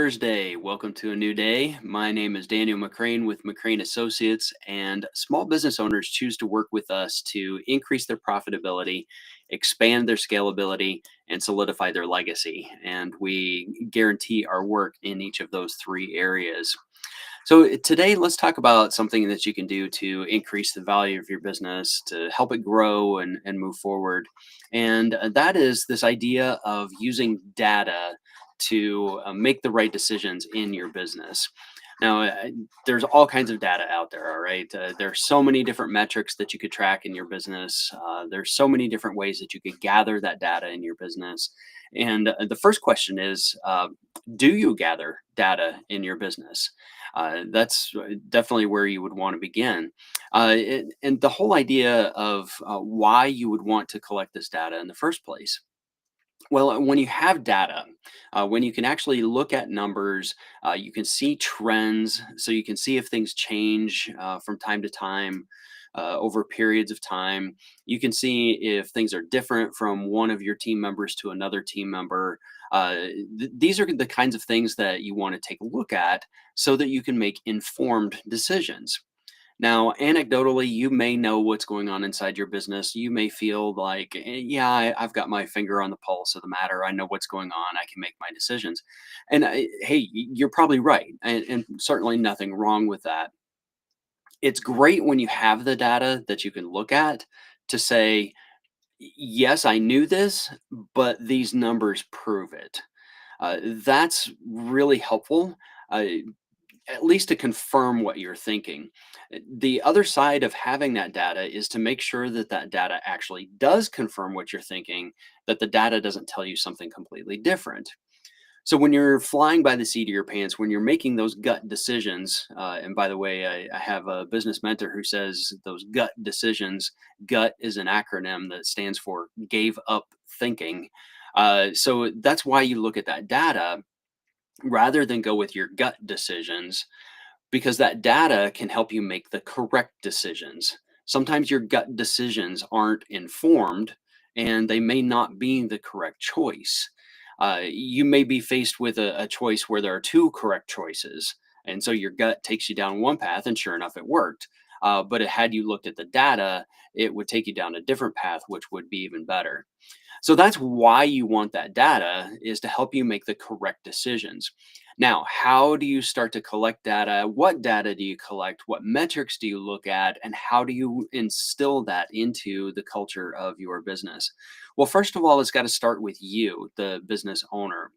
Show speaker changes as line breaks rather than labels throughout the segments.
Thursday. Welcome to a new day. My name is Daniel McCrane with McCrane Associates, and small business owners choose to work with us to increase their profitability, expand their scalability, and solidify their legacy. And we guarantee our work in each of those three areas. So, today, let's talk about something that you can do to increase the value of your business, to help it grow and move forward. And that is this idea of using data to make the right decisions in your business. Now, there's all kinds of data out there, all right? There's so many different metrics that you could track in your business. There's so many different ways that you could gather that data in your business. And the first question is, do you gather data in your business? That's definitely where you would want to begin. And the whole idea of why you would want to collect this data in the first place. Well, when you have data, when you can actually look at numbers, you can see trends, so you can see if things change from time to time. Over periods of time, you can see if things are different from one of your team members to another team member. These are the kinds of things that you want to take a look at so that you can make informed decisions. Now, anecdotally, you may know what's going on inside your business. You may feel like, yeah, I've got my finger on the pulse of the matter. I know what's going on. I can make my decisions. And hey, you're probably right. And certainly nothing wrong with that. It's great when you have the data that you can look at to say, yes, I knew this, but these numbers prove it. That's really helpful. Uh, at least to confirm what you're thinking. The other side of having that data is to make sure that that data actually does confirm what you're thinking, that the data doesn't tell you something completely different. So when you're flying by the seat of your pants, when you're making those gut decisions, and by the way, I have a business mentor who says those gut decisions, gut is an acronym that stands for gave up thinking. So that's why you look at that data rather than go with your gut decisions, because that data can help you make the correct decisions. Sometimes your gut decisions aren't informed and they may not be the correct choice. You may be faced with a choice where there are two correct choices. And so your gut takes you down one path, and sure enough, it worked. But had you looked at the data, it would take you down a different path, which would be even better. So that's why you want that data, is to help you make the correct decisions. Now, how do you start to collect data? What data do you collect? What metrics do you look at? And how do you instill that into the culture of your business? Well, first of all, it's got to start with you, the business owner.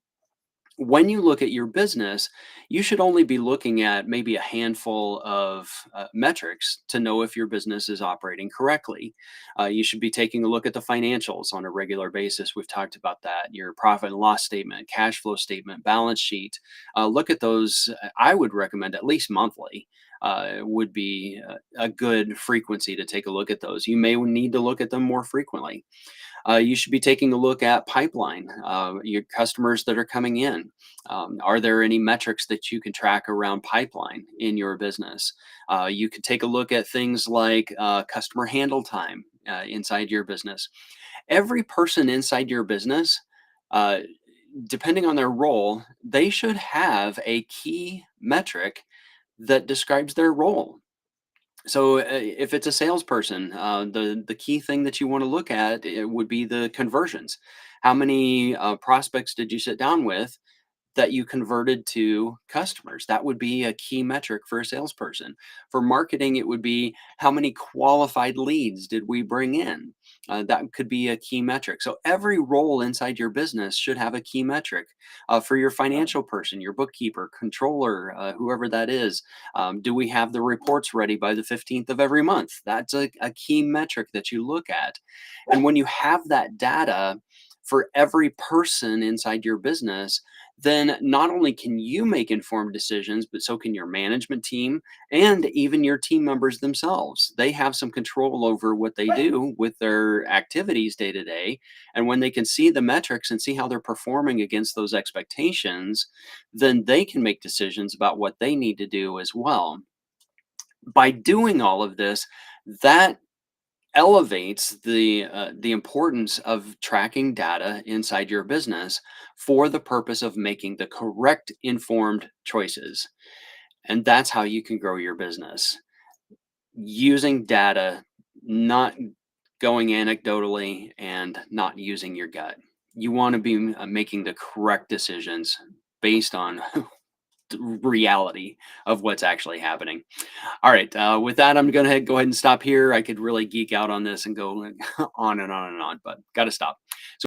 When you look at your business, you should only be looking at maybe a handful of metrics to know if your business is operating correctly. You should be taking a look at the financials on a regular basis. We've talked about that. Your profit and loss statement, cash flow statement, balance sheet. Look at those. I would recommend at least monthly. Would be a good frequency to take a look at those. You may need to look at them more frequently. You should be taking a look at pipeline, your customers that are coming in. Are there any metrics that you can track around pipeline in your business? You could take a look at things like customer handle time inside your business. Every person inside your business, uh, depending on their role, they should have a key metric that describes their role. So, if it's a salesperson, the key thing that you want to look at, it would be the conversions. How many prospects did you sit down with that you converted to customers? That would be a key metric for a salesperson. For marketing, it would be how many qualified leads did we bring in? That could be a key metric. So every role inside your business should have a key metric. For your financial person, your bookkeeper, controller, whoever that is, do we have the reports ready by the 15th of every month? That's a key metric that you look at. And when you have that data for every person inside your business, then not only can you make informed decisions, but so can your management team and even your team members themselves. They have some control over what they do with their activities day to day. And when they can see the metrics and see how they're performing against those expectations, then they can make decisions about what they need to do as well. By doing all of this, that elevates the importance of tracking data inside your business for the purpose of making the correct informed choices. And that's how you can grow your business using data, not going anecdotally and not using your gut. You want to be making the correct decisions based on the reality of what's actually happening. All right. With that, I'm going to go ahead and stop here. I could really geek out on this and go on and on and on, but got to stop.